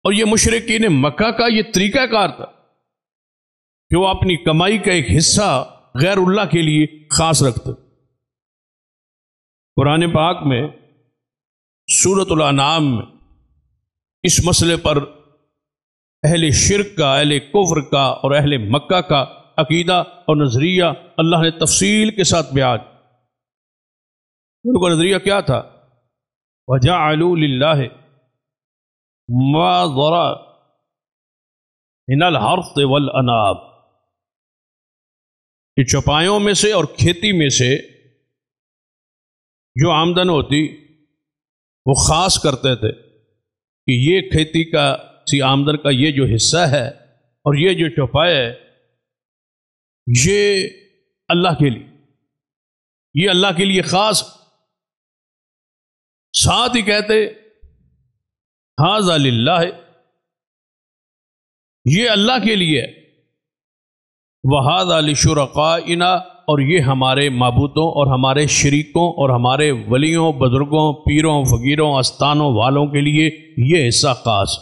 اور یہ مشرکین مکہ کا یہ طریقہ کار تھا کہ وہ اپنی کمائی کا ایک حصہ غیر اللہ کے لیے خاص رکھتے۔ قرآن پاک میں سورۃ الانعام میں اس مسئلے پر اہل شرک کا، اہل کفر کا اور اہل مکہ کا عقیدہ اور نظریہ اللہ نے تفصیل کے ساتھ بیان۔ ان کا نظریہ کیا تھا؟ وَجَعَلُوا لِلَّهِ مَا ذَرَأَ مِنَ الْحَرْثِ وَالْأَنْعَامِ، کہ چوپایوں میں سے اور کھیتی میں سے جو آمدن ہوتی وہ خاص کرتے تھے کہ یہ کھیتی کا سی آمدن کا یہ جو حصہ ہے اور یہ جو چوپائے ہے یہ اللہ کے لیے، یہ اللہ کے لیے خاص۔ ساتھ ہی کہتے ھذا للہ، یہ اللہ کے لیے، وھذا لشرکائنا، اور یہ ہمارے معبودوں اور ہمارے شریکوں اور ہمارے ولیوں، بزرگوں، پیروں، فقیروں، استانوں والوں کے لیے یہ حصہ خاص۔